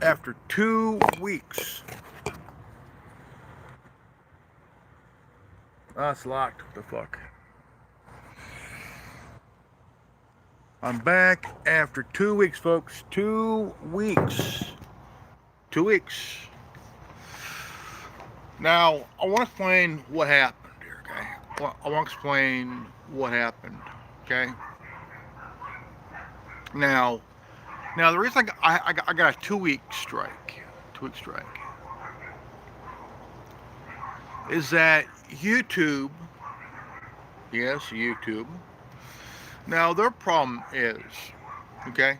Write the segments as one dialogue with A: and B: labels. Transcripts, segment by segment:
A: after 2 weeks. Oh, it's locked. What the fuck? I'm back after 2 weeks, folks. 2 weeks. 2 weeks. Now, I want to explain what happened here, okay? I want to explain what happened, okay? Now, the reason I got a 2 week strike, 2 week strike, is that YouTube, yes, YouTube. Now, their problem is, okay,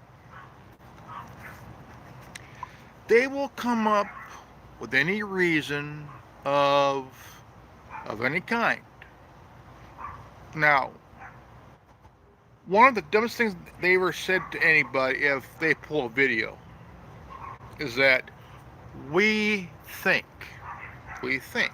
A: they will come up with any reason of of any kind. Now, one of the dumbest things they ever said to anybody if they pull a video is that we think, we think.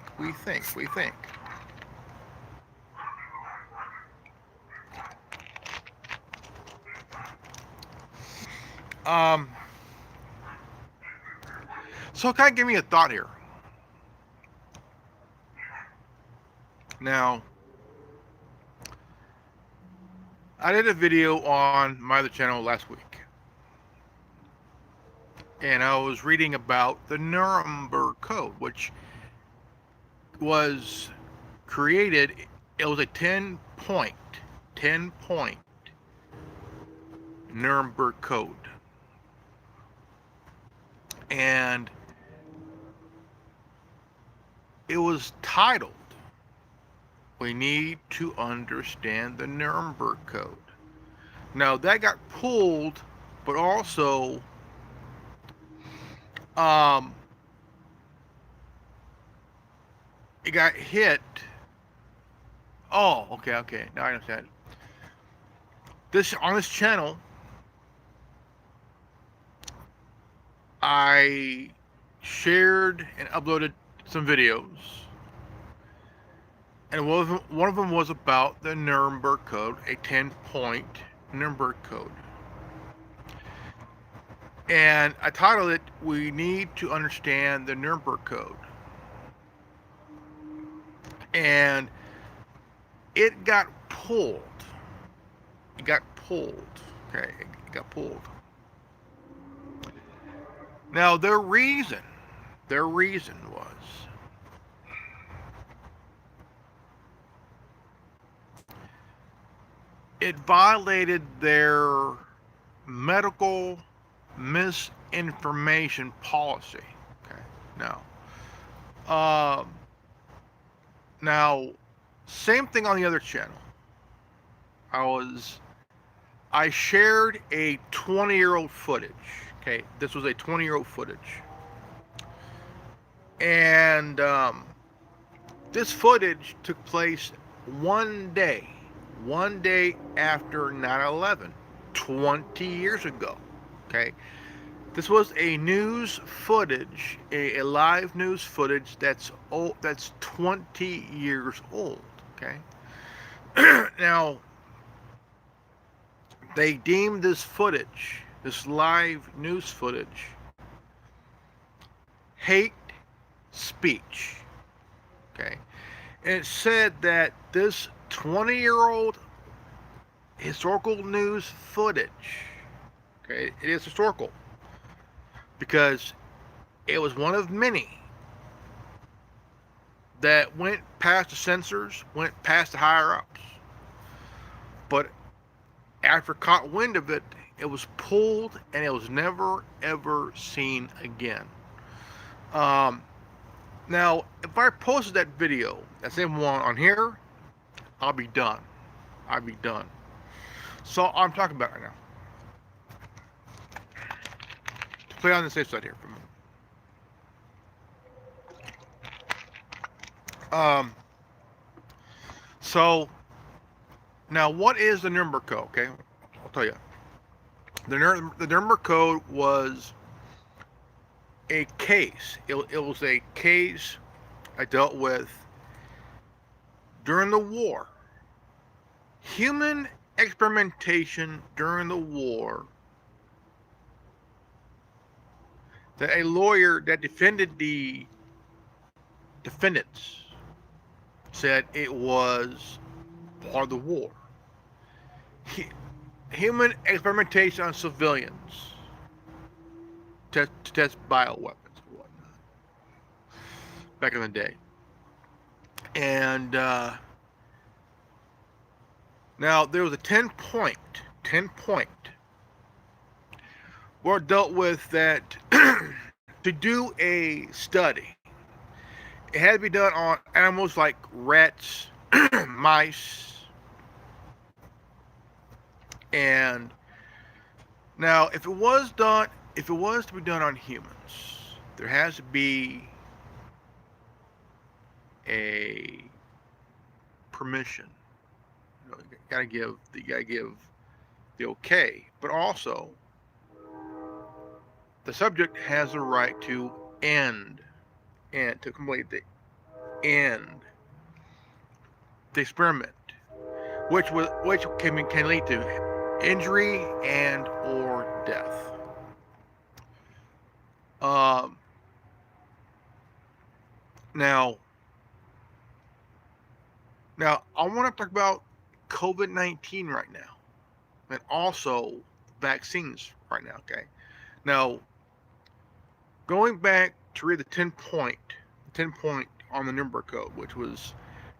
A: Um, so kind of give me a thought here. Now, I did a video on my other channel last week, and I was reading about the Nuremberg Code, which was created. It was a 10 point Nuremberg Code, and it was titled, "We need to understand the Nuremberg Code." Now that got pulled, but also um, it got hit. Oh, okay. Now I understand. This on this channel, I shared and uploaded some videos, and one of them was about the Nuremberg Code, a 10 point Nuremberg Code. And I titled it, "We Need to Understand the Nuremberg Code." And it got pulled. It got pulled. Okay, it got pulled. Now their reason was it violated their medical misinformation policy. Okay, now, um, now, same thing on the other channel. I shared a 20-year-old footage. Okay, this was a 20-year-old footage, and this footage took place one day, one day after 9/11, 20 years ago. Okay, this was a news footage, a live news footage that's old, that's 20 years old. Okay, now they deemed this footage, this live news footage, hate speech. Okay, and it said that this 20-year-old historical news footage, okay, it is historical because it was one of many that went past the censors, went past the higher ups. But after caught wind of it, it was pulled and it was never ever seen again. Um, Now, if I posted that video, that same one on here, I'll be done. I'll be done. So I'm talking about right now. To play on the safe side here for a minute. So now, what is the Nuremberg Code? Okay, I'll tell you. The Nuremberg Code was a case. It was a case I dealt with during the war. Human experimentation during the war that a lawyer that defended the defendants said it was part of the war. Human experimentation on civilians to test bioweapons and whatnot back in the day. And now there was a 10 point where it dealt with that to do a study. It had to be done on animals like rats, mice, and now if it was to be done on humans, there has to be a permission. You gotta give the okay, but also the subject has a right to end and to complete the end the experiment, which can lead to injury and or death. Um, now, now I want to talk about COVID-19 right now, and also vaccines right now. Okay, now going back to read the 10 point on the Nuremberg Code, which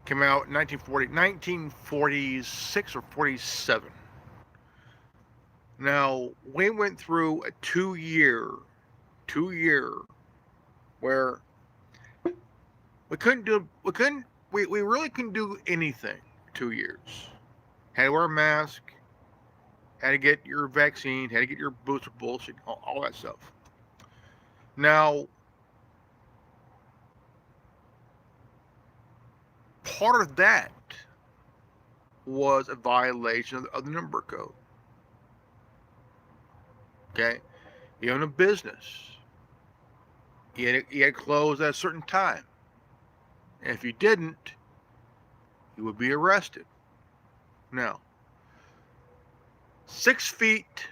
A: came out in 1946 or 47. Now we went through a two year where we really couldn't do anything. 2 years. Had to wear a mask, had to get your vaccine, had to get your booster bullshit, all that stuff. Now, part of that was a violation of the Nuremberg Code. Okay, you own a business, you had to close at a certain time, and if you didn't, you would be arrested. Now, 6 feet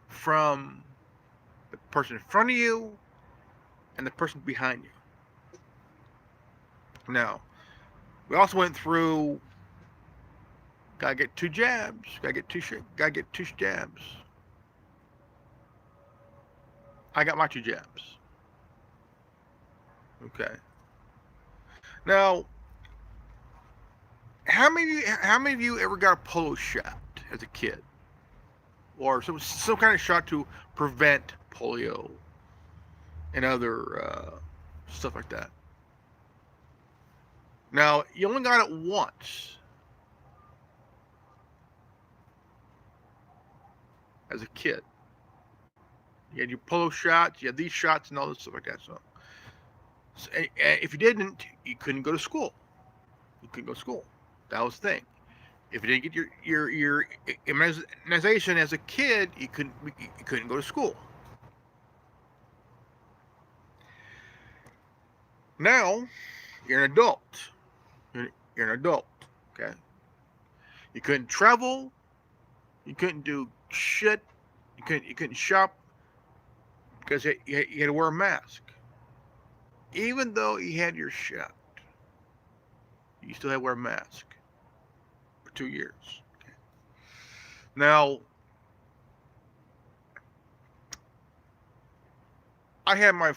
A: from the person in front of you and the person behind you. Now, we also went through. Gotta get 2 jabs. Gotta get 2 jabs. I got my 2 jabs. Okay. Now, how many of you ever got a polio shot as a kid, or some kind of shot to prevent polio and other stuff like that? Now, you only got it once as a kid. You had your polio shots, you had these shots, and all this stuff like that. So if you didn't, you couldn't go to school. You couldn't go to school. That was the thing. If you didn't get your immunization as a kid, you couldn't go to school. Now, you're an adult. You're an adult. Okay. You couldn't travel. You couldn't do shit. You couldn't shop because you had to wear a mask. Even though you had your shot, you still had to wear a mask for 2 years. Okay. Now, I had my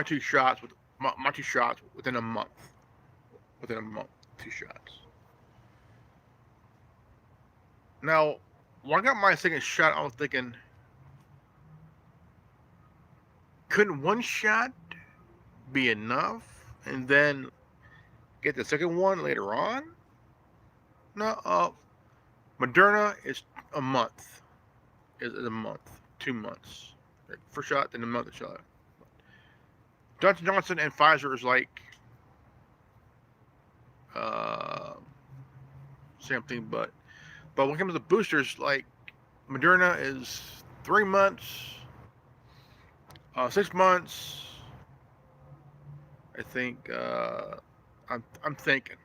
A: 2 shots with my 2 shots within a month. Within a month, 2 shots. Now, when I got my second shot, I was thinking, couldn't one shot be enough, and then get the second one later on? No, Moderna is a month. Is a month, 2 months. First shot, then a month shot. Johnson and Pfizer is like same thing, but when it comes to boosters, like Moderna is 3 months, 6 months. I think I'm thinking.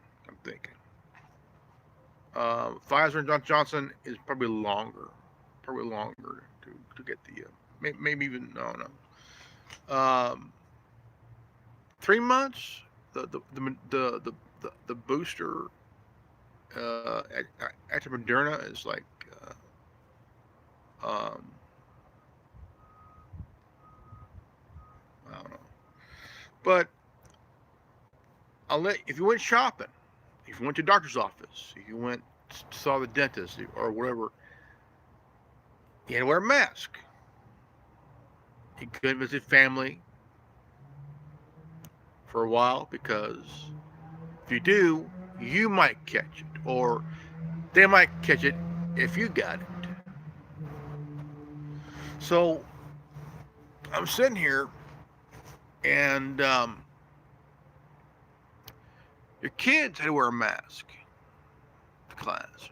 A: Pfizer and Johnson is probably longer to get the maybe even no. Um, 3 months. The booster after Moderna is like um, I don't know. But if you went shopping, if you went to a doctor's office, if you went saw the dentist or whatever, you had to wear a mask. You couldn't visit family for a while because if you do, you might catch it, or they might catch it if you got it. So I'm sitting here, and your kids had to wear a mask to class,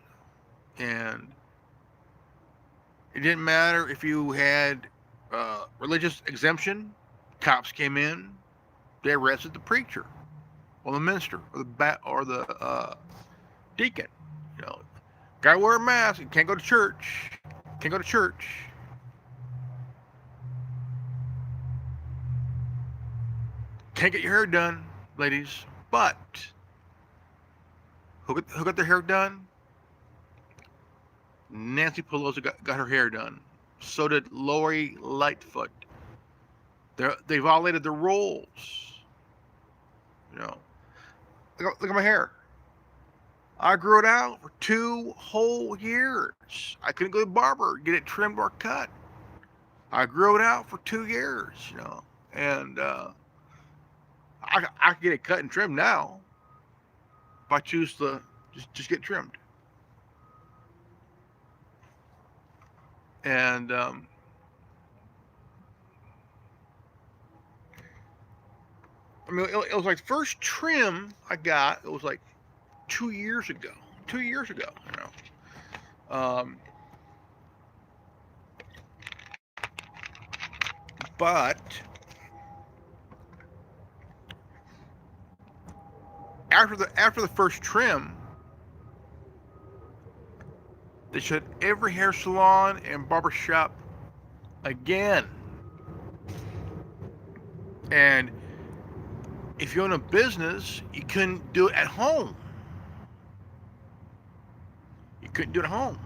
A: and it didn't matter if you had religious exemption. Cops came in, they arrested the preacher, or the minister, or the deacon. You know, gotta wear a mask. You can't go to church. Can't go to church. Can't get your hair done, ladies. But who got their hair done? Nancy Pelosi got her hair done. So did Lori Lightfoot. They violated the rules. You know, look at my hair. I grew it out for 2 whole years. I couldn't go to the barber, get it trimmed or cut. I grew it out for 2 years, and I can get it cut and trimmed now if I choose to just get trimmed. And I mean, it was like the first trim I got. It was like 2 years ago. 2 years ago, But after the first trim, they shut every hair salon and barber shop again. And if you own a business, you couldn't do it at home. You couldn't do it at home.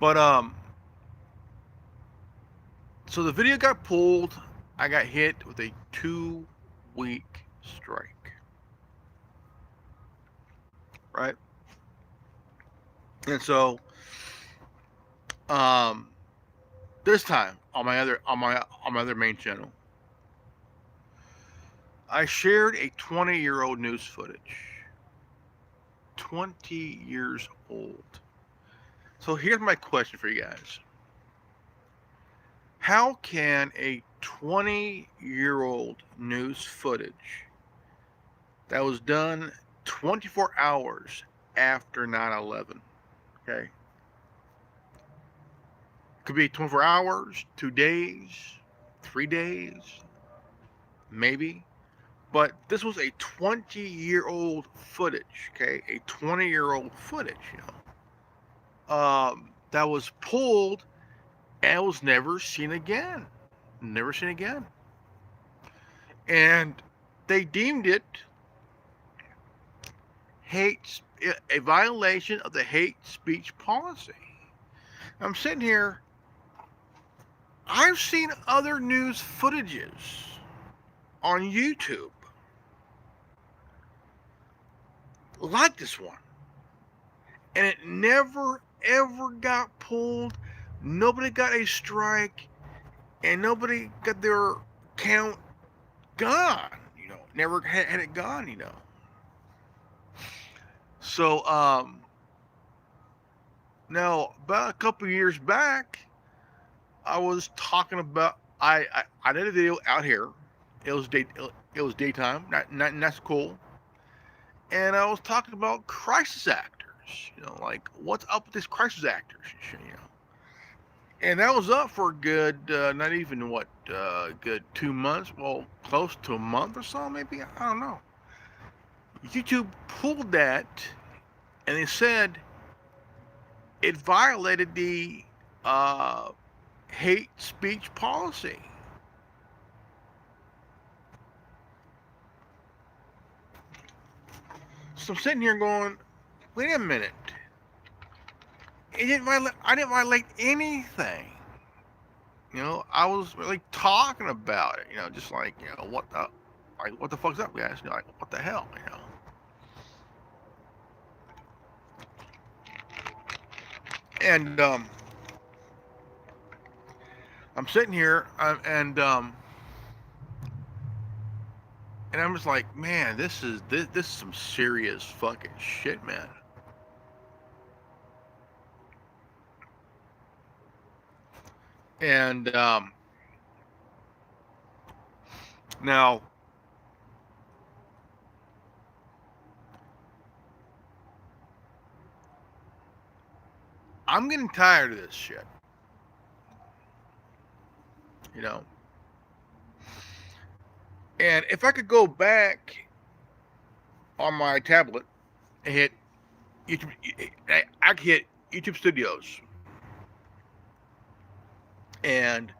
A: But so the video got pulled. I got hit with a 2-week strike. Right? And so this time on my other main channel, I shared a 20-year-old news footage. 20 years old. So here's my question for you guys. How can a 20-year-old news footage that was done 24 hours after 9/11, okay? Could be 24 hours, 2 days, 3 days, maybe. But this was a 20-year-old footage, okay? A 20-year-old footage, that was pulled and was never seen again. Never seen again. And they deemed it a violation of the hate speech policy. I'm sitting here. I've seen other news footages on YouTube like this one, and it never ever got pulled. Nobody got a strike, and nobody got their account gone. Never had it gone. So now about a couple years back, I was talking about I did a video out here. It was daytime, not cool, and I was talking about crisis actors. Like what's up with these crisis actors? And that was up for a good, not even good 2 months. Well, close to a month or so, maybe. I don't know. YouTube pulled that, and they said it violated the uh, hate speech policy. So I'm sitting here going, wait a minute. I didn't violate anything. I was really talking about it. Just like, what the fuck's up, guys? Like, what the hell? And I'm sitting here, and I'm just like, man, this is some serious fucking shit, man. And now, I'm getting tired of this shit. You know. And if I could go back on my tablet and hit YouTube, I could hit YouTube Studios, and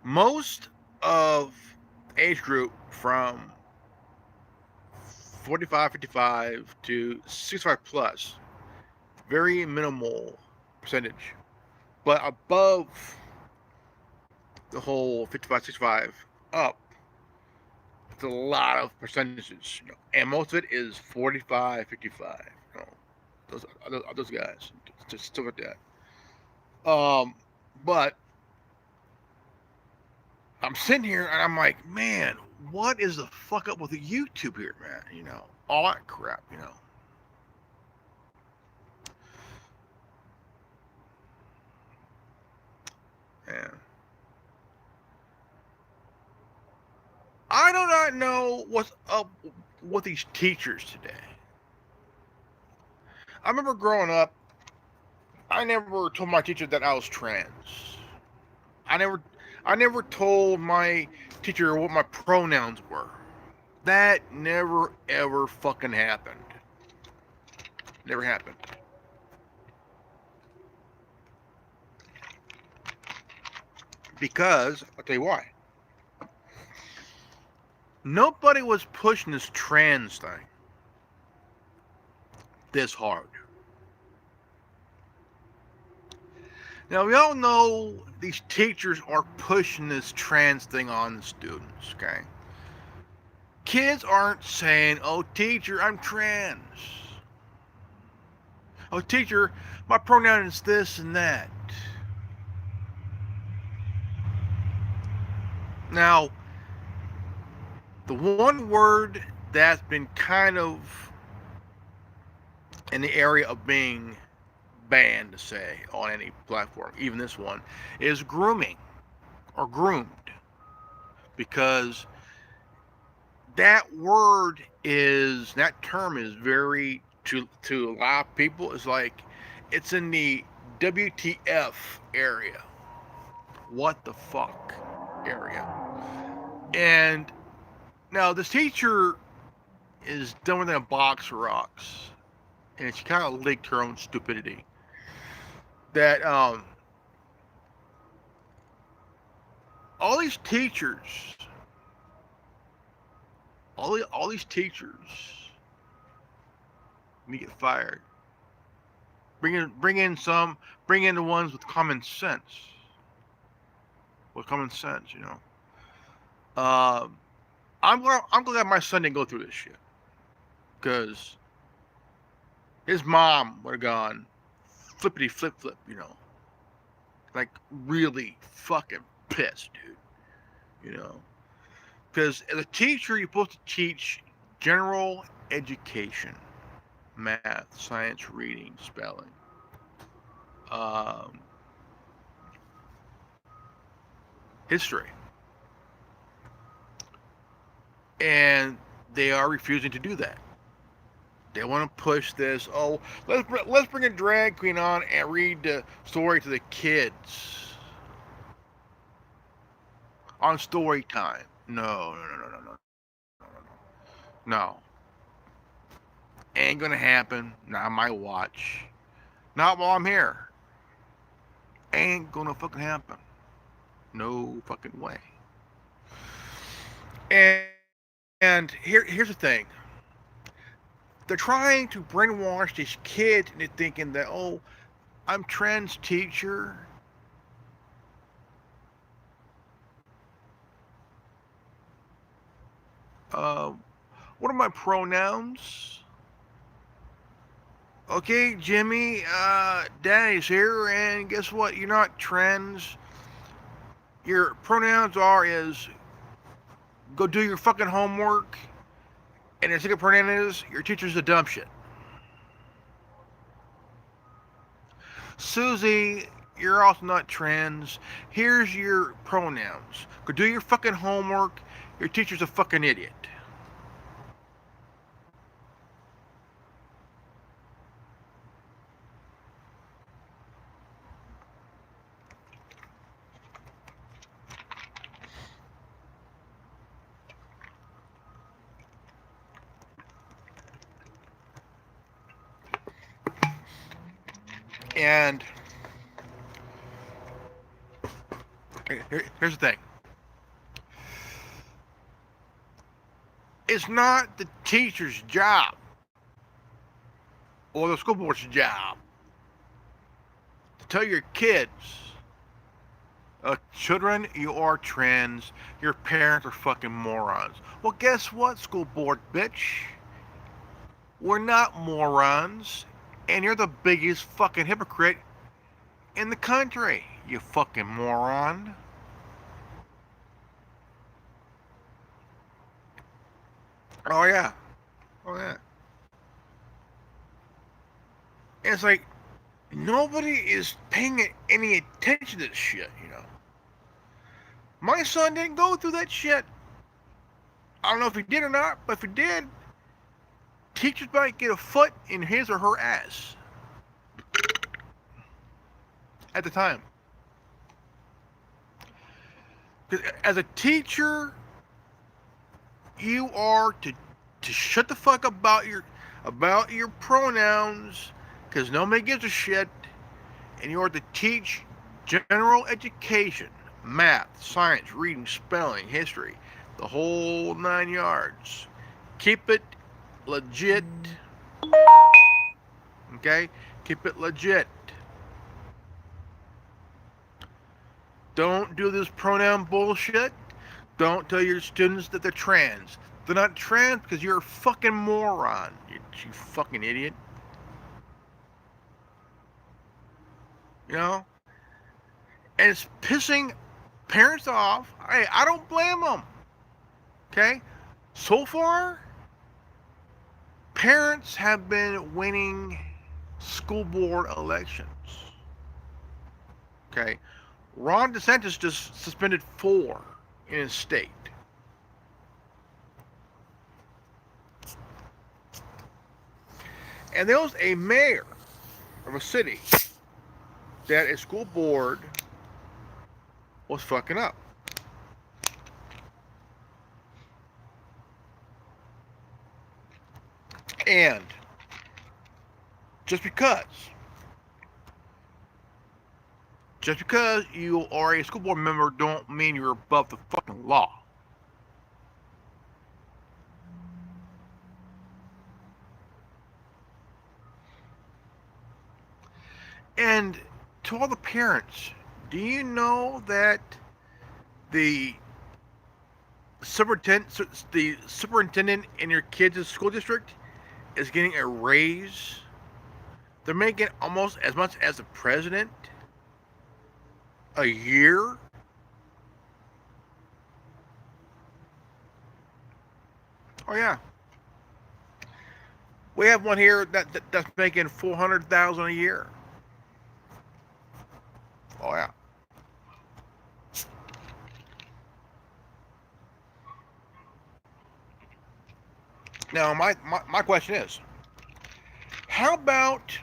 A: most of age group from 45, 55 to 65 plus, very minimal percentage, but above the whole 55, 65 up, it's a lot of percentages, and most of it is 45, 55. Those guys, just stuff like that. But I'm sitting here and I'm like, man, what is the fuck up with the YouTube here, man? All that crap, And I do not know what's up with these teachers today. I remember growing up, I never told my teacher that I was trans. I never told my teacher what my pronouns were. That never ever fucking happened. Never happened. Because I'll tell you why. Nobody was pushing this trans thing this hard. Now, we all know these teachers are pushing this trans thing on the students, okay? Kids aren't saying, oh, teacher, I'm trans. Oh, teacher, my pronoun is this and that. Now, the one word that's been kind of in the area of being banned to say on any platform, even this one, is grooming or groomed. Because that term is very, to a lot of people, is like, it's in the WTF area. What the fuck area. And now this teacher is dumber than a box of rocks. And she kind of leaked her own stupidity. That all these teachers need to get fired. Bring in the ones with common sense. I'm glad my son didn't go through this shit, because his mom would have gone flippity flip, like really fucking pissed, dude. Because as a teacher, you're supposed to teach general education, math, science, reading, spelling, history, and they are refusing to do that. They want to push this. Oh, let's bring a drag queen on and read the story to the kids on story time. No. No. Ain't gonna happen. Not on my watch. Not while I'm here. Ain't gonna fucking happen. No fucking way. And here's the thing. They're trying to brainwash these kids into thinking that, oh, I'm trans teacher. Uh, what are my pronouns? Okay, Jimmy, Danny's here, and guess what? You're not trans. Your pronouns is go do your fucking homework, and your second pronoun is your teacher's a dumb shit. Susie, you're also not trans. Here's your pronouns. Go do your fucking homework. Your teacher's a fucking idiot. And here's the thing. It's not the teacher's job or the school board's job to tell your kids, children, you are trans, your parents are fucking morons. Well, guess what, school board bitch? We're not morons, and you're the biggest fucking hypocrite in the country, you fucking moron. Oh, yeah. Oh, yeah. And it's like, nobody is paying any attention to this shit, you know. My son didn't go through that shit. I don't know if he did or not, but if he did, teachers might get a foot in his or her ass. At the time. Because as a teacher, you are to shut the fuck up about your pronouns, because nobody gives a shit, and you are to teach general education, math, science, reading, spelling, history, the whole 9 yards. Keep it legit. Okay? Keep it legit. Don't do this pronoun bullshit. Don't tell your students that they're trans. They're not trans because you're a fucking moron. You fucking idiot. You know? And it's pissing parents off. I don't blame them. Okay? So far, parents have been winning school board elections. Okay? Ron DeSantis just suspended 4 in his state. And there was a mayor of a city that a school board was fucking up. And just because you are a school board member don't mean you're above the fucking law. And to all the parents, do you know that the superintendent in your kids' school district is getting a raise? They're making almost as much as the president a year. Oh yeah, we have one here that's making $400,000 a year. Oh yeah. Now my question is, how about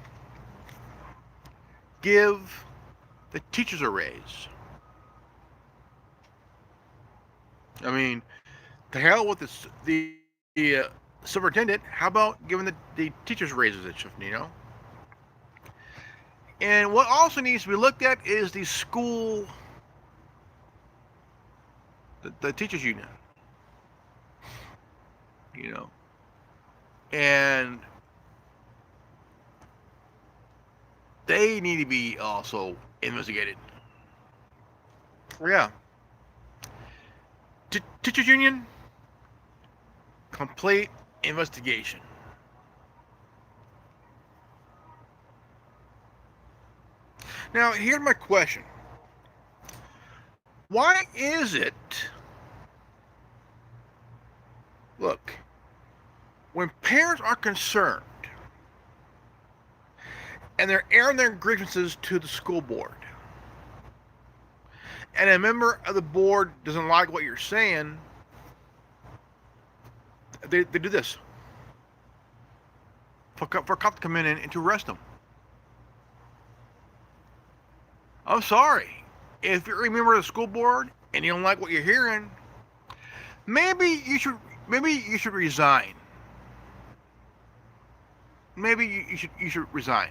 A: give the teachers a raise? I mean, to hell with the superintendent. How about giving the teachers raises and stuff? You know. And what also needs to be looked at is the school, the teachers union, you know, and they need to be also investigated. Yeah, teachers union, complete investigation. Now, here's my question. Why is it, look, when parents are concerned and they're airing their grievances to the school board, and a member of the board doesn't like what you're saying, they do this. For a cop to come in and to arrest them. I'm sorry. If you're a member of the school board and you don't like what you're hearing, maybe you should resign. Maybe you should resign.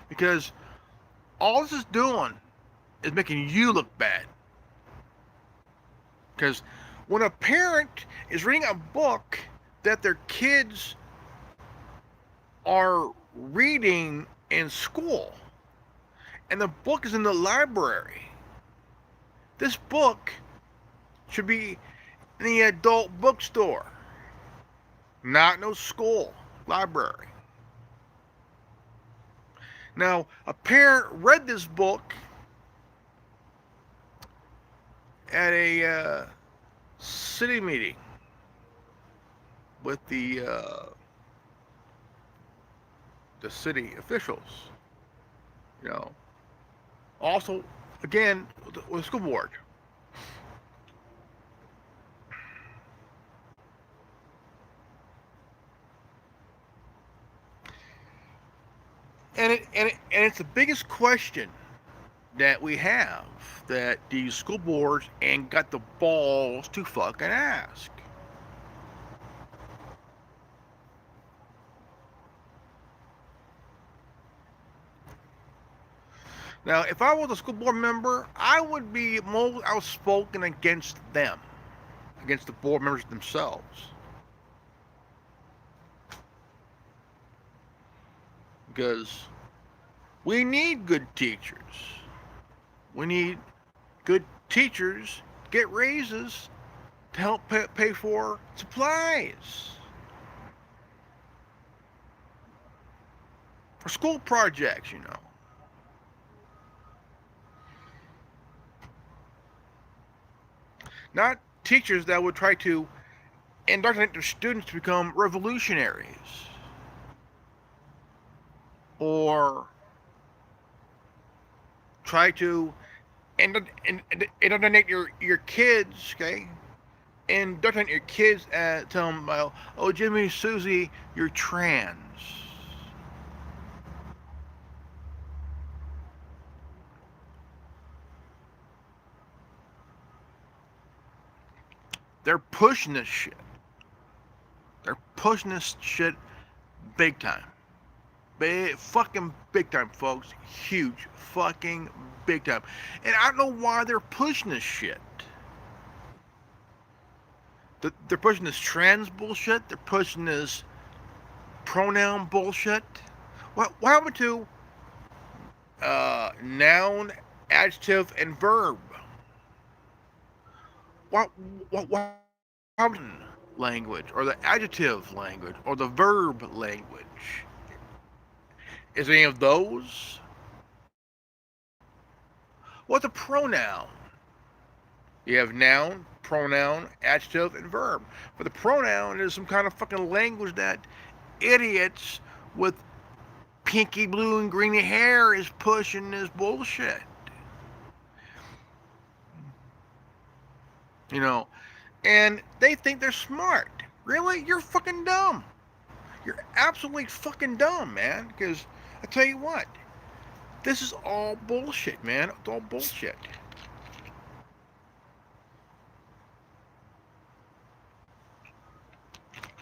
A: Because all this is doing is making you look bad. Because when a parent is reading a book that their kids are reading in school, and the book is in the library, this book should be in the adult bookstore, not no school library. Now, a parent read this book at a city meeting with the city officials. You know, also again with the school board. And it's the biggest question that we have that these school boards ain't got the balls to fucking ask. Now, if I was a school board member, I would be more outspoken against them, against the board members themselves. Because we need good teachers. We need good teachers to get raises to help pay for supplies, for school projects, you know. Not teachers that would try to indoctrinate their students to become revolutionaries or try to indoctrinate your kids, okay? Indoctrinate your kids and tell them, well, oh, Jimmy, Susie, you're trans. They're pushing this shit. They're pushing this shit big time. Fucking big time, folks. Huge. Fucking big time. And I don't know why they're pushing this shit. They're pushing this trans bullshit. They're pushing this pronoun bullshit. What happened to noun, adjective, and verb? What happened to language, or the adjective language, or the verb language? Is any of those? What's a pronoun? You have noun, pronoun, adjective, and verb. But the pronoun is some kind of fucking language that idiots with pinky blue and greeny hair is pushing this bullshit. You know, and they think they're smart. Really? You're fucking dumb. You're absolutely fucking dumb, man. Because I tell you what, this is all bullshit, man. It's all bullshit.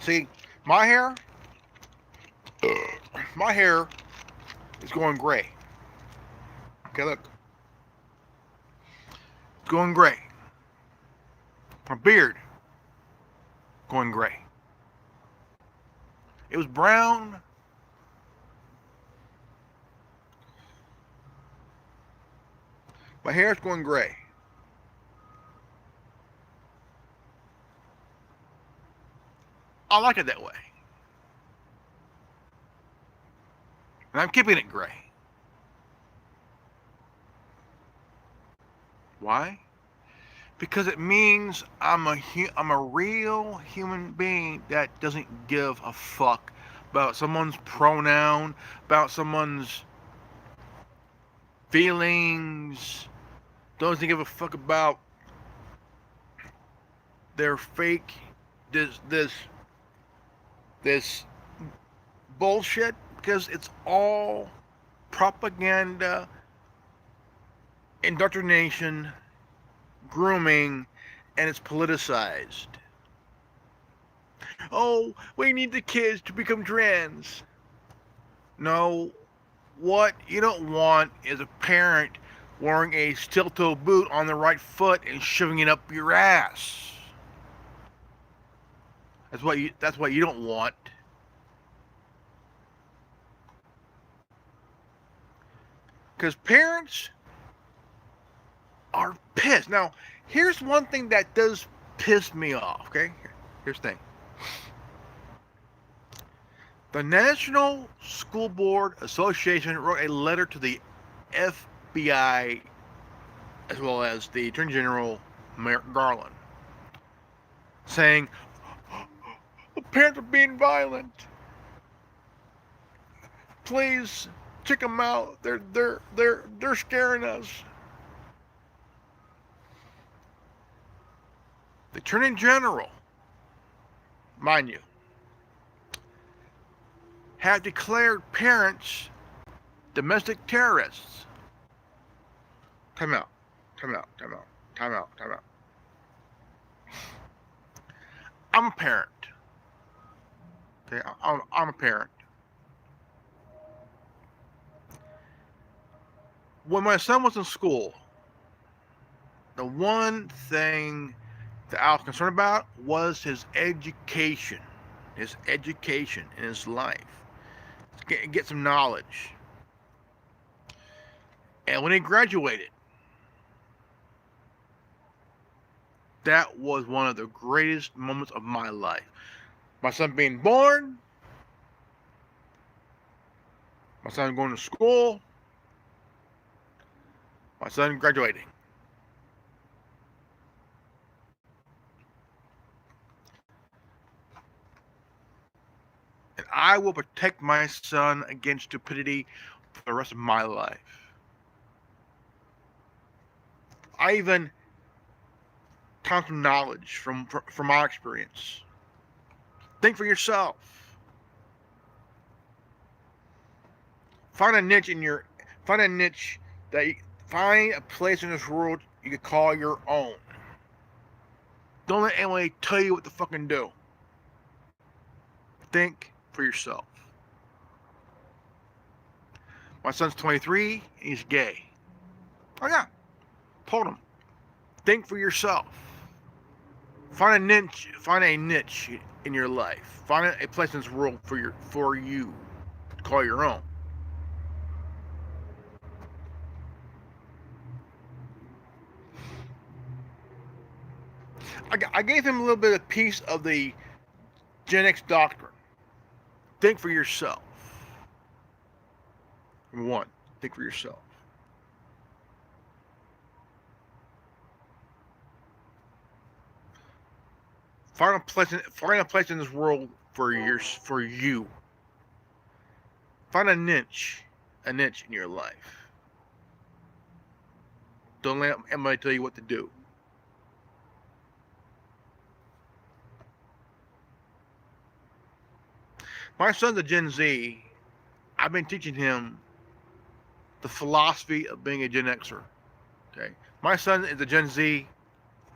A: See, my hair, my hair is going gray. Okay, look, it's going gray. My beard going gray. It was brown. My hair is going gray. I like it that way. And I'm keeping it gray. Why? Because it means I'm a real human being that doesn't give a fuck about someone's pronoun, about someone's feelings, doesn't give a fuck about their fake this bullshit, because it's all propaganda, indoctrination, grooming, and it's politicized. Oh, we need the kids to become trans. No, what you don't want is a parent wearing a steel-toe boot on the right foot and shoving it up your ass. That's what you don't want. Because parents are pissed. Now, here's one thing that does piss me off, okay? Here's the thing. The National School Board Association wrote a letter to the FBI as well as the Attorney General Merrick Garland saying, the parents are being violent. Please check them out. They're scaring us. The Attorney General, mind you, have declared parents domestic terrorists. Time out. I'm a parent. Okay, I'm a parent. When my son was in school, the one thing that I was concerned about was his education in his life. Get some knowledge. And when he graduated, that was one of the greatest moments of my life. My son being born, my son going to school, my son graduating. And I will protect my son against stupidity for the rest of my life. I even count some knowledge from my experience. Think for yourself. Find a niche find a place in this world you can call your own. Don't let anyone tell you what to fucking do. Think for yourself. My son's 23 and he's gay. Oh yeah. Told him. Think for yourself. Find a niche in your life. Find a place in this world for you to call your own. I gave him a little bit of piece of the Gen X doctrine. Think for yourself. Number one, think for yourself. Find a place in this world for you. Find a niche in your life. Don't let anybody tell you what to do. My son's a Gen Z. I've been teaching him the philosophy of being a Gen Xer. Okay, my son is a Gen Z,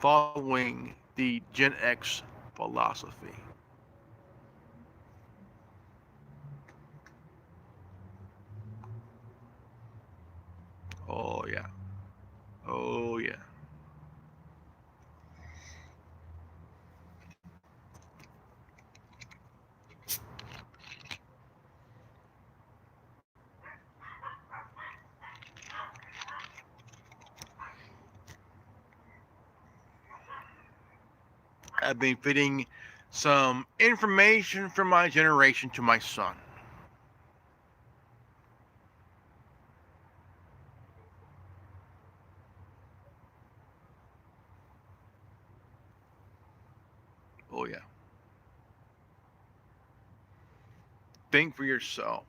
A: following the Gen X philosophy. I've been feeding some information from my generation to my son. Oh, yeah. Think for yourself.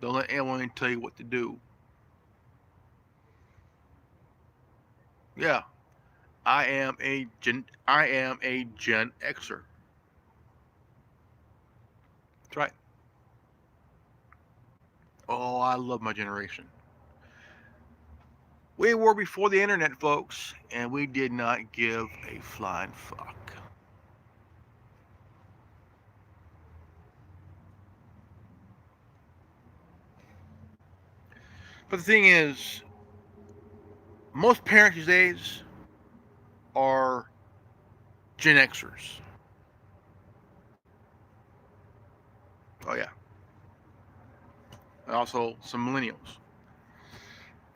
A: Don't let anyone tell you what to do. Yeah, I am a Gen Xer. That's right. Oh, I love my generation. We were before the internet, folks, and we did not give a flying fuck. But the thing is, most parents these days are Gen Xers. Oh, yeah. And also some millennials.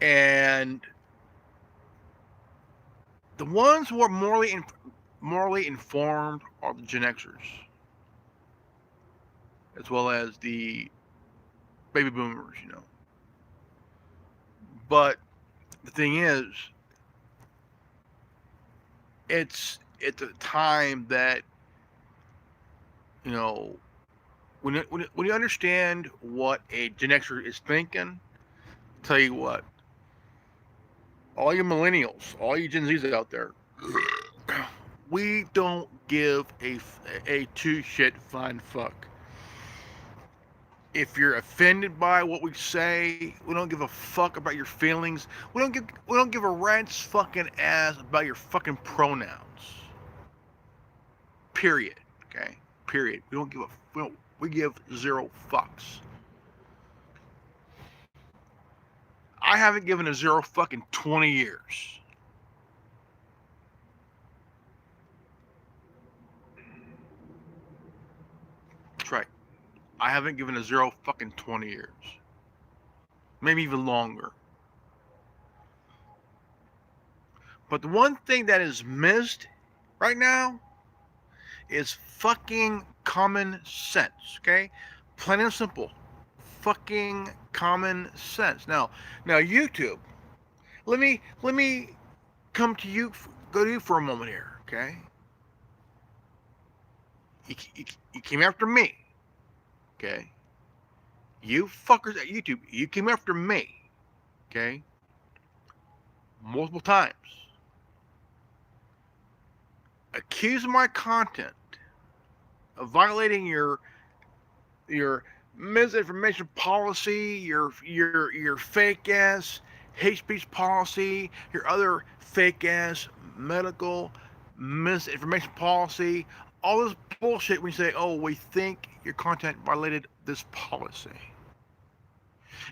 A: And the ones who are morally informed are the Gen Xers, as well as the baby boomers, you know. But the thing is, it's a time that, you know, when you understand what a Gen Xer is thinking, tell you what, all you millennials, all you Gen Zs out there, we don't give a two shit flying fuck. If you're offended by what we say, we don't give a fuck about your feelings. We don't give a rat's fucking ass about your fucking pronouns. Period. Okay. Period. We give zero fucks. I haven't given a zero fucking 20 years. That's right. I haven't given a zero fucking 20 years. Maybe even longer. But the one thing that is missed right now is fucking common sense, okay? Plain and simple. Fucking common sense. Now YouTube. Let me come to you, go to you for a moment here, okay? You came after me, okay? You fuckers at YouTube, you came after me, okay? Multiple times. Accusing my content of violating your misinformation policy, your fake ass hate speech policy, your other fake ass medical misinformation policy, all this bullshit when you say, oh, we think your content violated this policy.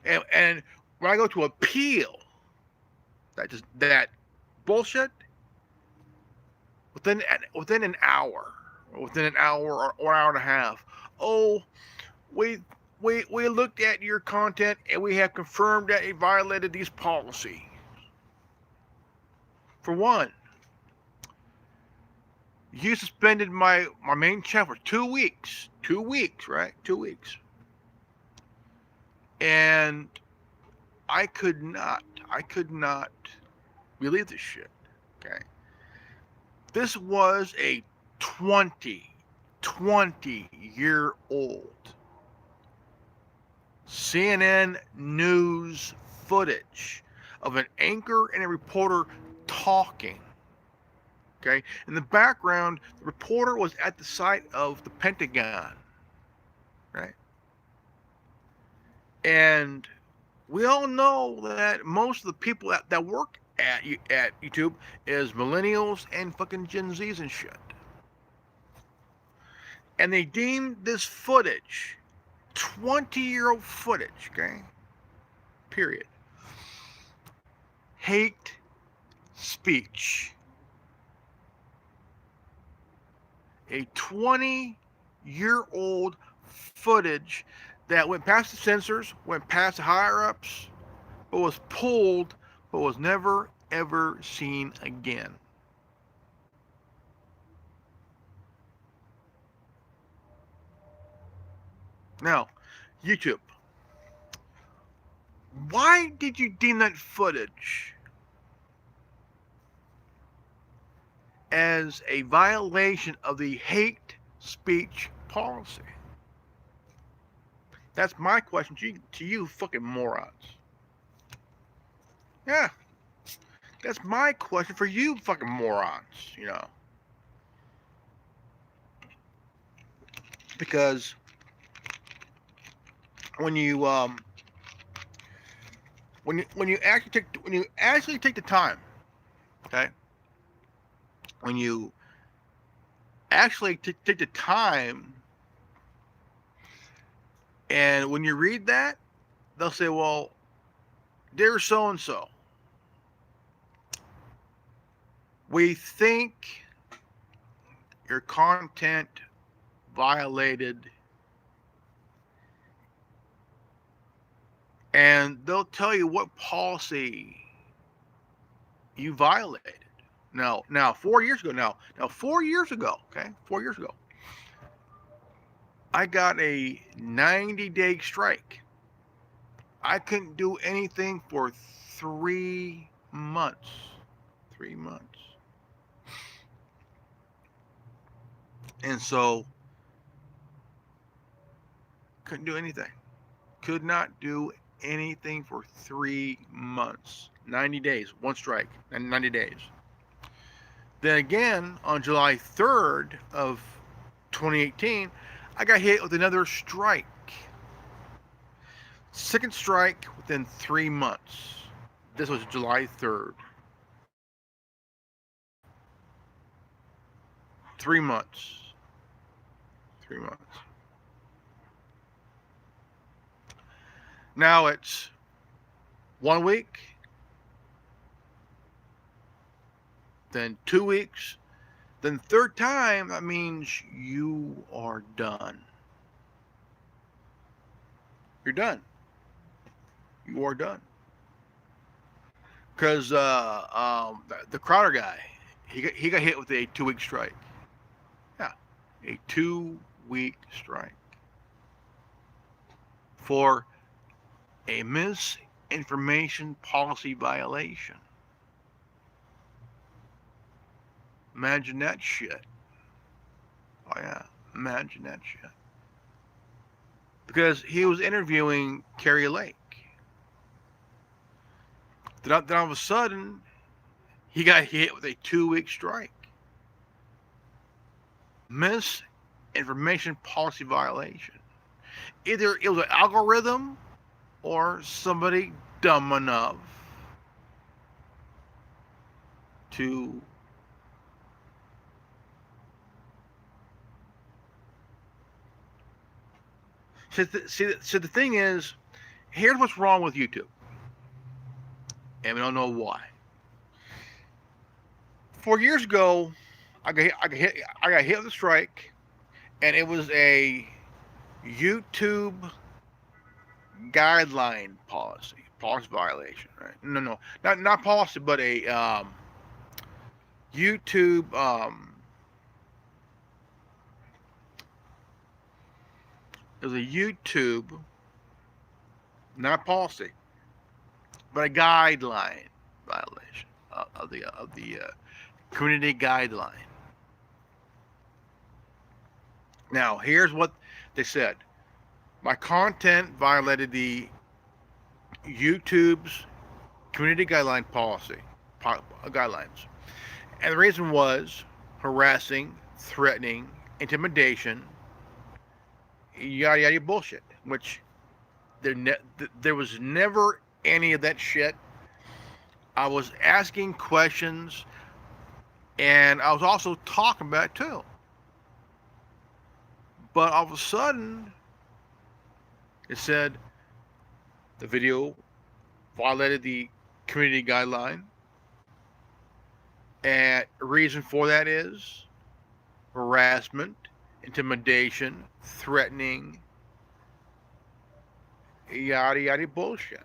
A: And when I go to appeal that bullshit, within an hour, or an hour and a half, oh, we we looked at your content and we have confirmed that it violated these policies. For one, you suspended my main channel for 2 weeks. 2 weeks, right? 2 weeks. And I could not believe this shit. Okay. This was a 20 year old CNN news footage of an anchor and a reporter talking. Okay. In the background, the reporter was at the site of the Pentagon. Right. And we all know that most of the people that work at YouTube is millennials and fucking Gen Zs and shit. And they deemed this footage, 20-year-old footage, okay? Period. Hate speech. A 20-year-old footage that went past the censors, went past the higher ups, but was pulled, but was never ever seen again. Now, YouTube, why did you deem that footage as a violation of the hate speech policy? That's my question to you fucking morons. Yeah, that's my question for you fucking morons, you know. Because when you when you actually take the time, okay? When you actually take the time, and when you read that, they'll say, well, dear so and so, we think your content violated, and they'll tell you what policy you violated. Now 4 years ago, now 4 years ago, okay, 4 years ago, I got a 90-day strike. I couldn't do anything for 3 months. 3 months. And so, couldn't do anything. Could not do anything for 3 months. 90 days, one strike, 90 days. Then again, on July 3rd of 2018, I got hit with another strike. Second strike within 3 months. This was July 3rd. 3 months. 3 months. Now it's 1 week, then 2 weeks, then third time, that means you are done. You're done. You are done. Because the Crowder guy, he got hit with a 2-week strike. Yeah, a 2-week strike for a misinformation policy violation. Imagine that shit. Oh yeah, imagine that shit. Because he was interviewing Carrie Lake. Then all of a sudden, he got hit with a 2-week strike. Misinformation policy violation. Either it was an algorithm or somebody dumb enough to so the thing is, here's what's wrong with YouTube, and we don't know why. 4 years ago, I got hit with a strike, and it was a YouTube guideline policy violation, right? No, not policy, but a YouTube it was a YouTube, not policy, but a guideline violation of the community guideline. Now, here's what they said: my content violated the YouTube's community guideline policy guidelines, and the reason was harassing, threatening, intimidation, yada yada bullshit. Which there was never any of that shit. I was asking questions, and I was also talking about it too. But all of a sudden, it said the video violated the community guideline, and the reason for that is harassment, intimidation, threatening, yada yada bullshit.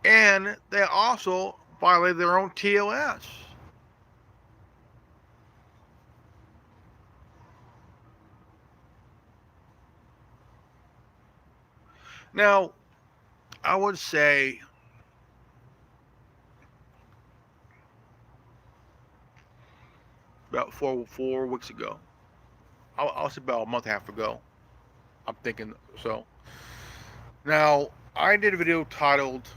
A: And they also violated their own TOS. Now, I would say about four weeks ago. I'll say about a month and a half ago. I'm thinking so. Now, I did a video titled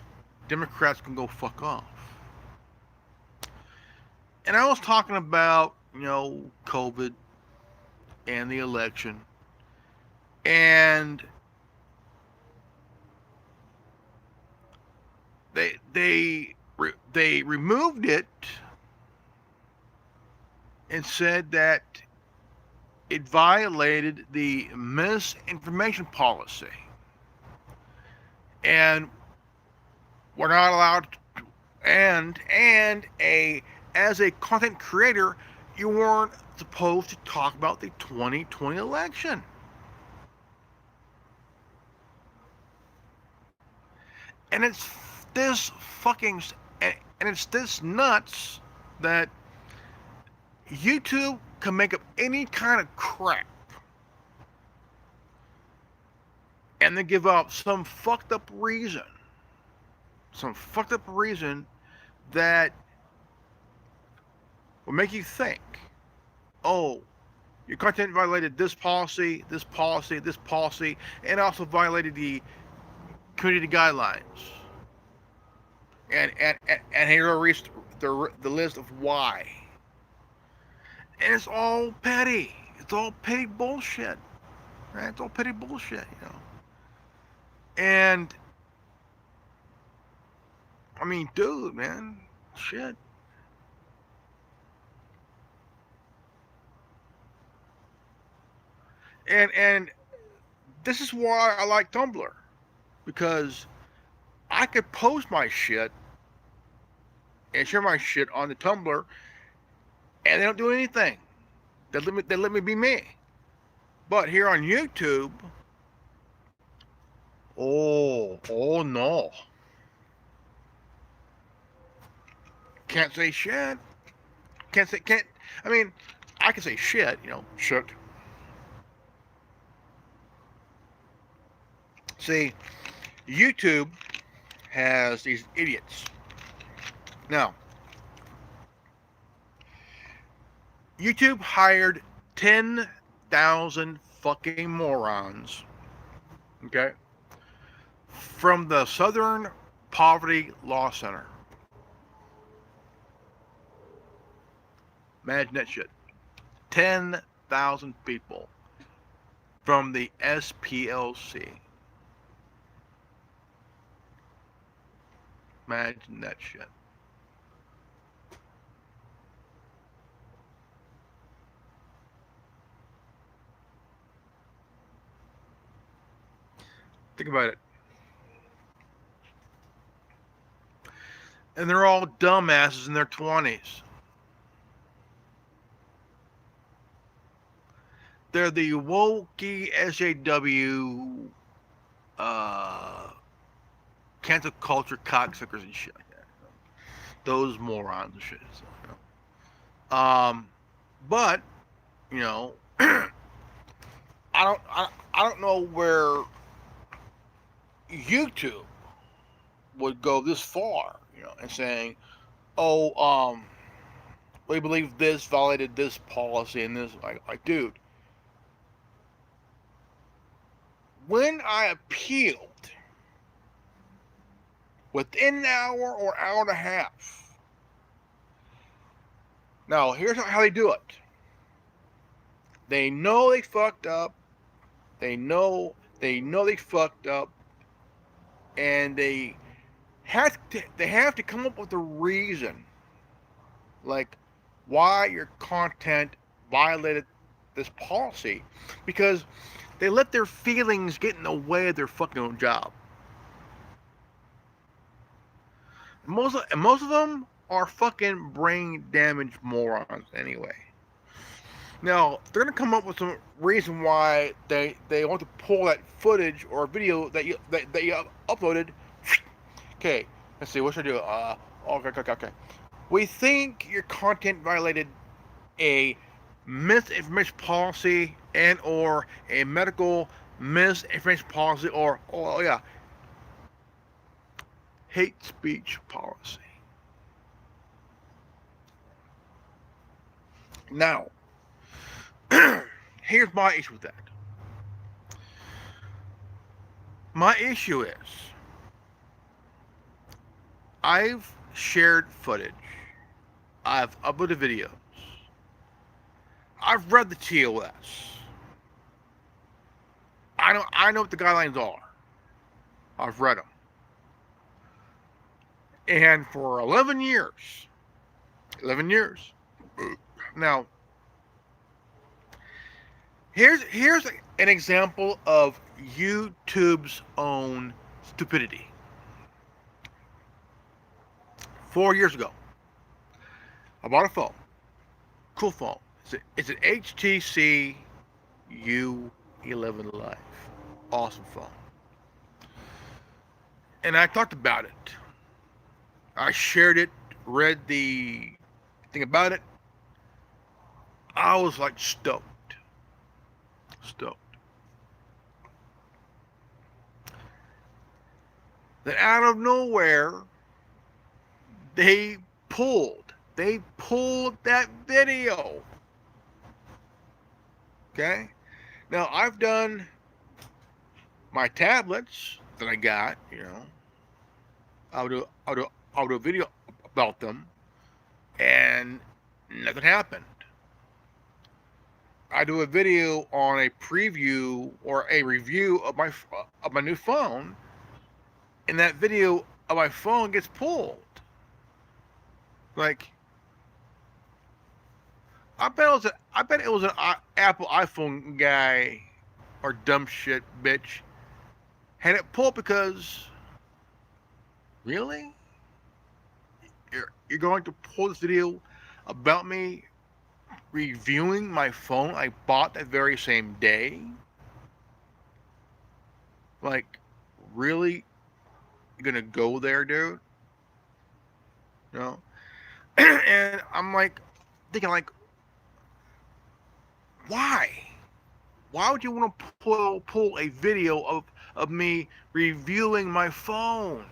A: "Democrats Can Go Fuck Off," and I was talking about COVID and the election, and they removed it and said that it violated the misinformation policy, and we're not allowed to, and a as a content creator, you weren't supposed to talk about the 2020 election. And it's this fucking and it's this nuts that YouTube can make up any kind of crap and they give out some fucked up reason that will make you think, oh, your content violated this policy, this policy, this policy, and also violated the community guidelines. And here are the list of why. And it's all petty. It's all petty bullshit. Right? It's all petty bullshit. And I mean, dude, man, shit. And this is why I like Tumblr, because I could post my shit and share my shit on the Tumblr, and they don't do anything. They let me be me. But here on YouTube, oh no, can't say shit. Can't. I mean, I can say shit. Shit. See, YouTube has these idiots. Now, YouTube hired 10,000 fucking morons, okay, from the Southern Poverty Law Center. Imagine that shit. 10,000 people from the SPLC. Imagine that shit. Think about it. And they're all dumbasses in their 20s. They're the wokey SJW cancel culture cocksuckers and shit like that. Those morons and shit. But I don't know where YouTube would go this far, and saying, oh, we believe this violated this policy and this, like, dude, when I appealed within an hour or hour and a half. Now, here's how they do it. They know they fucked up. They know they fucked up, and they have to come up with a reason, like why your content violated this policy, because they let their feelings get in the way of their fucking own job. Most of them are fucking brain damaged morons anyway. Now, they're gonna come up with some reason why they want to pull that footage or video that you uploaded. Okay, let's see. What should I do? Okay. We think your content violated a misinformation policy and or a medical misinformation policy, or oh yeah, hate speech policy. Now, here's my issue with that. My issue is I've shared footage, I've uploaded videos, I've read the TOS. I know what the guidelines are. I've read them. And for 11 years. Now, here's an example of YouTube's own stupidity. 4 years ago, I bought a phone. Cool phone. It's an HTC U11 Live. Awesome phone. And I talked about it. I shared it, read the thing about it. I was like stoked. Stoked. Then out of nowhere, they pulled that video. Okay? Now I've done my tablets that I got, I'll do a video about them, and nothing happened. I do a video on a preview or a review of my new phone, and that video of my phone gets pulled. Like, I bet it was an Apple iPhone guy or dumb shit bitch had it pulled because really you're going to pull this video about me reviewing my phone I bought that very same day? Like, really? You're gonna go there, dude? You know? And I'm like thinking, like, why? Why would you want to pull a video of me reviewing my phone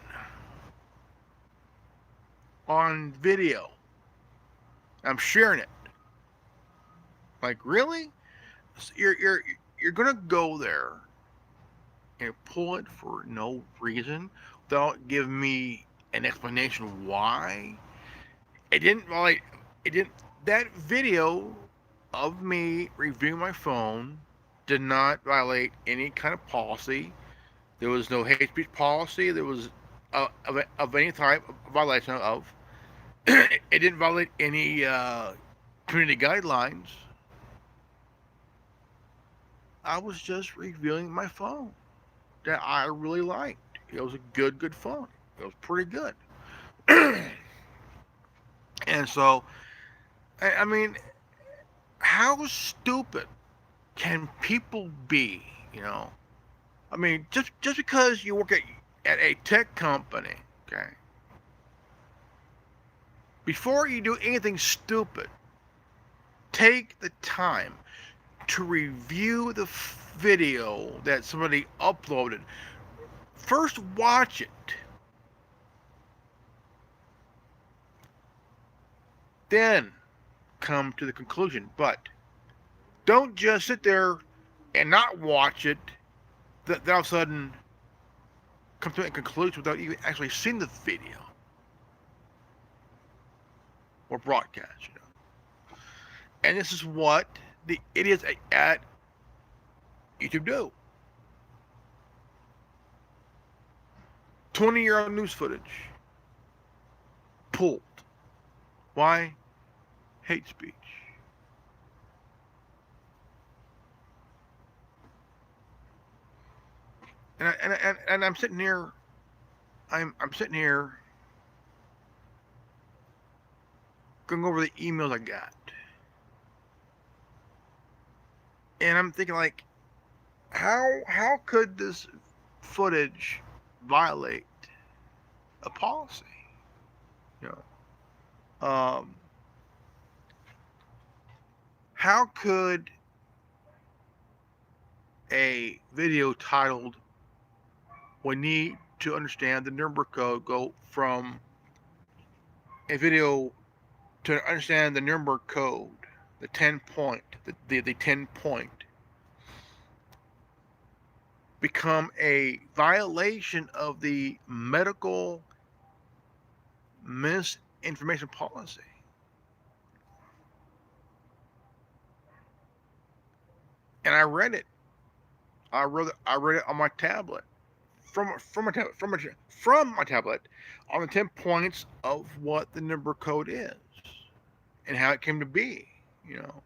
A: on video? I'm sharing it. Like, really? You're gonna go there and pull it for no reason without giving me an explanation why? It didn't violate. It didn't. That video of me reviewing my phone did not violate any kind of policy. There was no hate speech policy. There was of any type of violation of. It didn't violate any community guidelines. I was just reviewing my phone that I really liked. It was a good phone. It was pretty good. And so, I mean, how stupid can people be? You know, I mean, just because you work at a tech company, okay? Before you do anything stupid, take the time to review the video that somebody uploaded. First, watch it. Then come to the conclusion. But don't just sit there and not watch it. That all of a sudden come to a conclusion without even actually seeing the video or broadcast. And this is what the idiots at YouTube do. 20-year-old news footage pulled. Why? Hate speech. And I'm sitting here. I'm sitting here going over the emails I got, and I'm thinking, like, how could this footage violate a policy? You know, how could a video titled "We Need to Understand the Nuremberg Code." Go from a video to understand the Nuremberg Code, the 10 point, the 10 point, become a violation of the medical misinformation policy. And I read it. I read it on my tablet, from my tablet, on the 10 points of what the Nuremberg Code is and how it came to be. You know,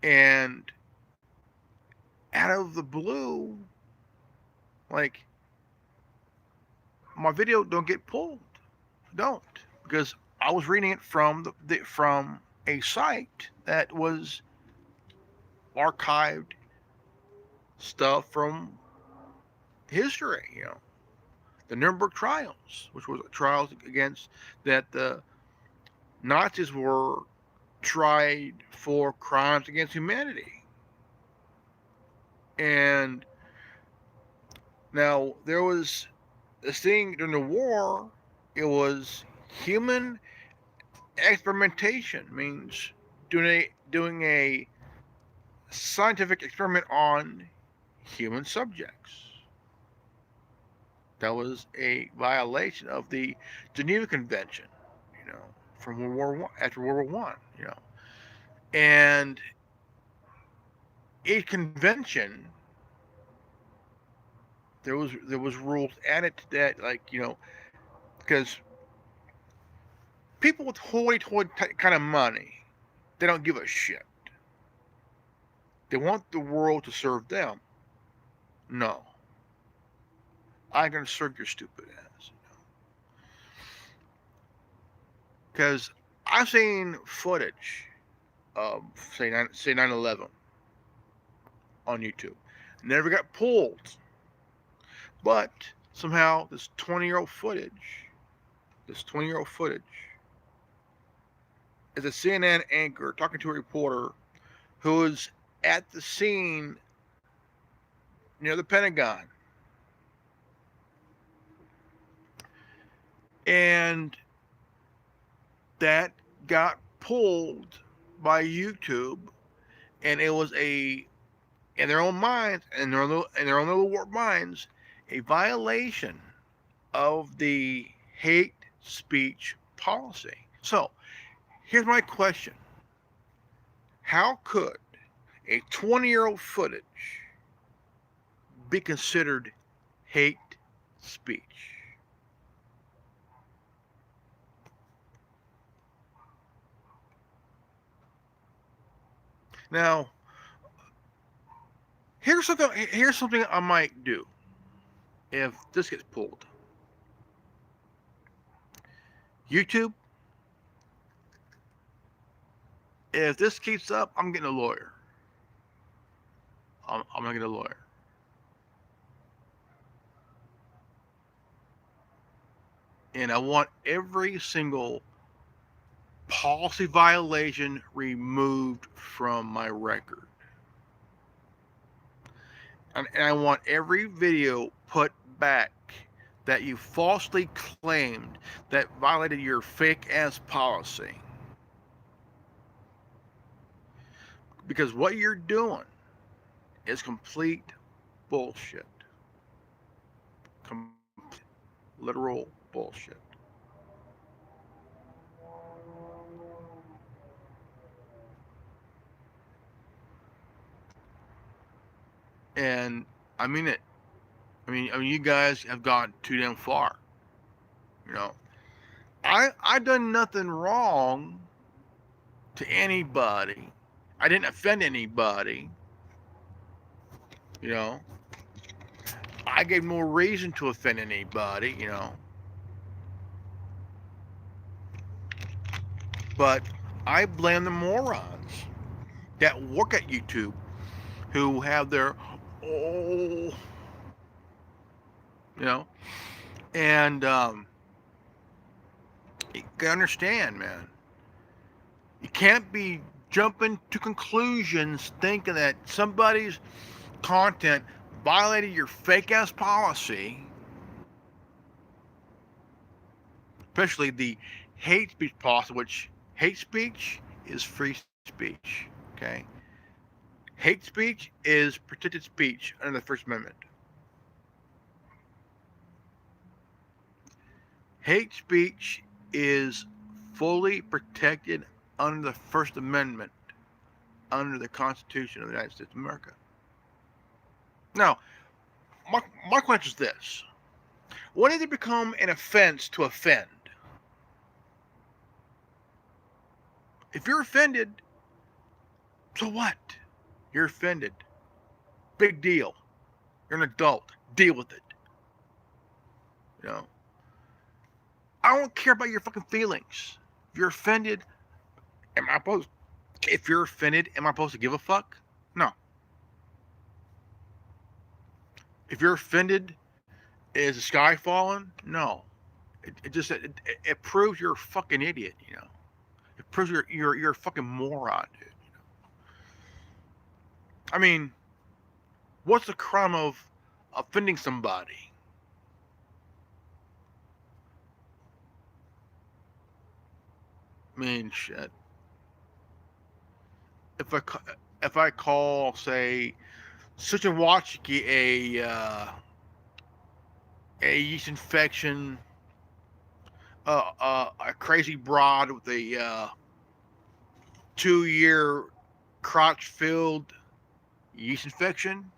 A: and out of the blue, like, my video don't get pulled, don't, because I was reading it from from a site that was archived stuff from history. You know, the Nuremberg trials, which was trials against that the Nazis were tried for crimes against humanity. And now there was this thing during the war. It was human experimentation, means doing a scientific experiment on human subjects. That was a violation of the Geneva Convention, you know, from World War One, after World War One, you know, and a convention. There was rules added to that, like, you know, because people with hoity-toity kind of money, they don't give a shit. They want the world to serve them. No, I'm gonna serve your stupid ass. Because I've seen footage of say 9/11 on YouTube. Never got pulled, but somehow this 20-year-old footage, is a CNN anchor talking to a reporter who was at the scene near the Pentagon. And that got pulled by YouTube, and it was in their own minds, in their own little warped minds, a violation of the hate speech policy. So, here's my question. How could a 20-year-old footage be considered hate speech? Now, here's something I might do if this gets pulled. YouTube, if this keeps up, I'm getting a lawyer. I'm gonna get a lawyer. And I want every single policy violation removed from my record. And I want every video put back that you falsely claimed that violated your fake ass policy. Because what you're doing is complete bullshit. Complete, literal bullshit. And I mean it. I mean, you guys have gone too damn far. You know, I done nothing wrong to anybody. I didn't offend anybody. You know, I gave no reason to offend anybody. You know, but I blame the morons that work at YouTube who have their you know, and you can understand, man. You can't be jumping to conclusions thinking that somebody's content violated your fake ass policy, especially the hate speech policy, which hate speech is free speech. Okay, hate speech is protected speech under the First Amendment. Hate speech is fully protected under the First Amendment, under the Constitution of the United States of America. Now, my question is this: when did it become an offense to offend? If you're offended, so what? You're offended. Big deal. You're an adult. Deal with it. You know? I don't care about your fucking feelings. If you're offended, am I supposed if you're offended, am I supposed to give a fuck? No. If you're offended, is the sky falling? No. It proves you're a fucking idiot, you know. It proves you're a fucking moron, dude. You know? I mean, what's the crime of offending somebody? I mean, shit. If I call, say, such a Wachiki a yeast infection, a crazy broad with a 2-year crotch-filled yeast infection,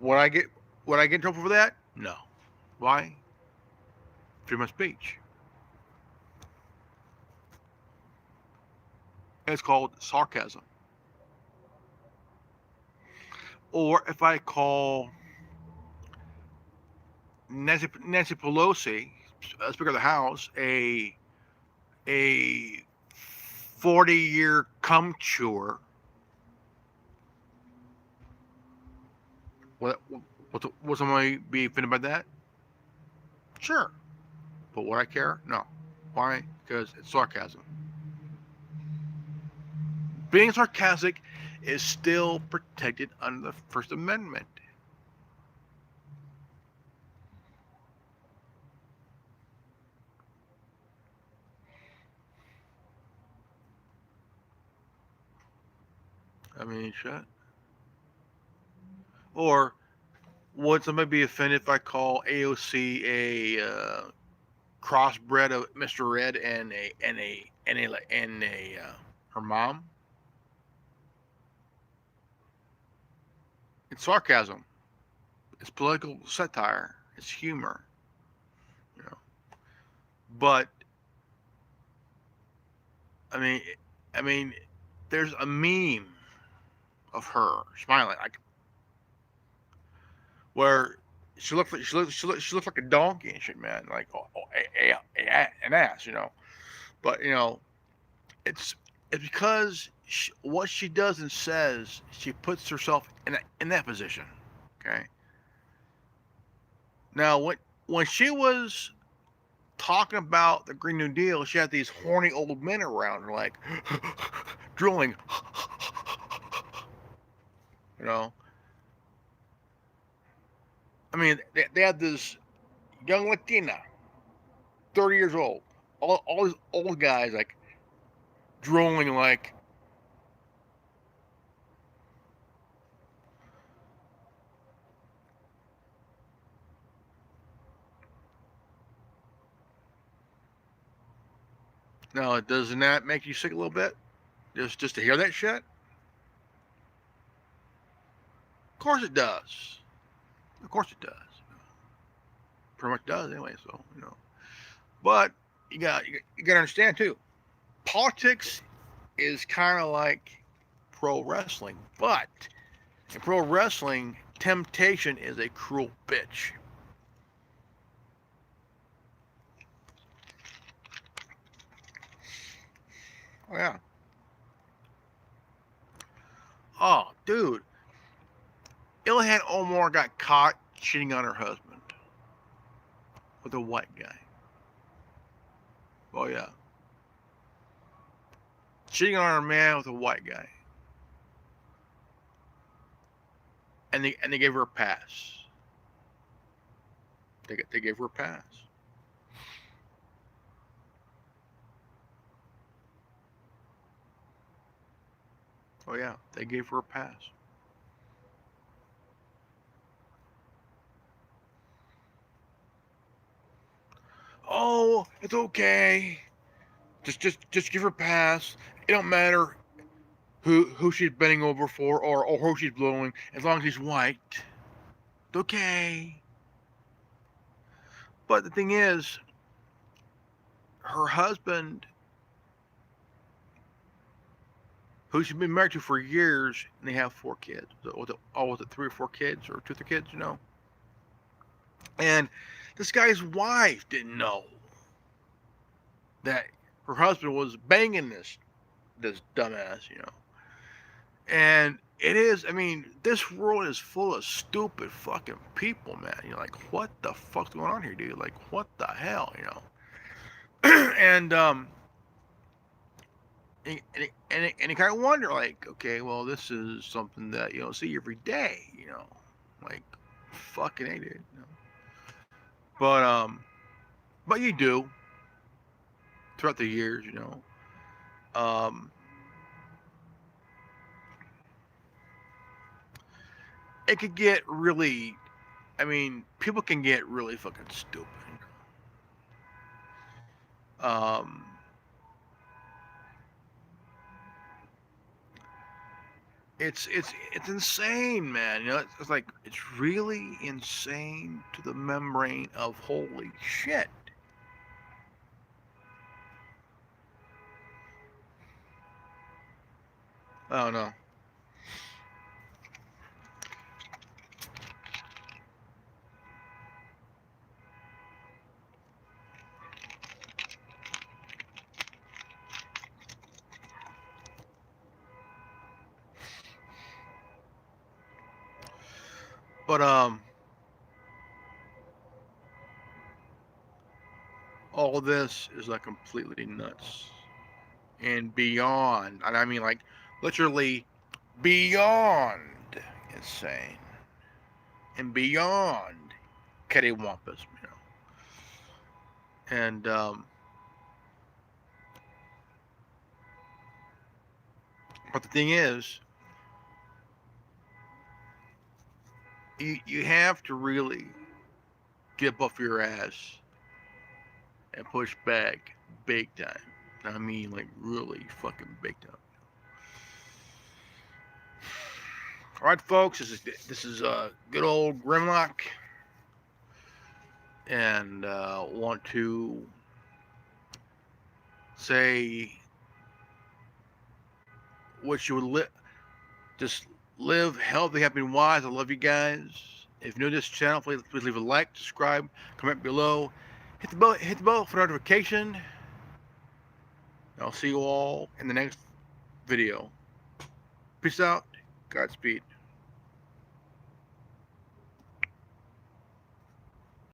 A: would I get in trouble for that? No. Why? Freedom of speech. It's called sarcasm. Or if I call Nancy Pelosi, Speaker of the House, a 40-year cum chewer, would somebody be offended by that? Sure. But would I care? No. Why? Because it's sarcasm. Being sarcastic is still protected under the First Amendment. I mean, shit. Or would somebody be offended if I call AOC a crossbred of Mr. Red and her mom? It's sarcasm. It's political satire. It's humor. You know. But I mean, there's a meme of her smiling, like where she looked like a donkey and shit, man, like an ass, you know. But you know, it's because what she does and says, she puts herself in that position. Okay. Now, when she was talking about the Green New Deal, she had these horny old men around her, like drooling. You know. I mean, they had this young Latina, 30 years old. All these old guys, like, drooling, like, now, doesn't that make you sick a little bit? Just to hear that shit? Of course it does. Of course it does. Pretty much does anyway, so, you know. But you got to understand, too. Politics is kind of like pro wrestling, but in pro wrestling, temptation is a cruel bitch. Oh, yeah. Oh, dude. Ilhan Omar got caught cheating on her husband with a white guy. Oh, yeah. Cheating on her man with a white guy. and they gave her a pass. They gave her a pass. Oh yeah, they gave her a pass. Oh, it's okay. Just give her a pass. It don't matter who she's bending over for or who she's blowing, as long as he's white. It's okay. But the thing is, her husband, who she's been married to for years, and they have 4 kids. Was it 3 or 4 kids or 2 or 3 kids? And this guy's wife didn't know that her husband was banging this dumbass. And it is, I mean, this world is full of stupid fucking people, man. You're like, what the fuck's going on here, dude? Like, what the hell? and and you kind of wonder, like, okay, well, this is something that you don't see every day. Like, fucking A, dude. But you do throughout the years. Um, it could get really, I mean, people can get really fucking stupid. Um, it's insane, man. It's like it's really insane to the membrane of holy shit. I don't know. But all this is like completely nuts and beyond. And I mean, like, literally beyond insane and beyond cattywampus. And but the thing is, you have to really get off your ass and push back big time. I mean, like, really fucking big time. All right, folks, this is good old Grimlock, and want to say what you would just live healthy, happy, and wise. I love you guys. If you're new to this channel, please leave a like, subscribe, comment below, hit the bell for notification. I'll see you all in the next video. Peace out. Godspeed.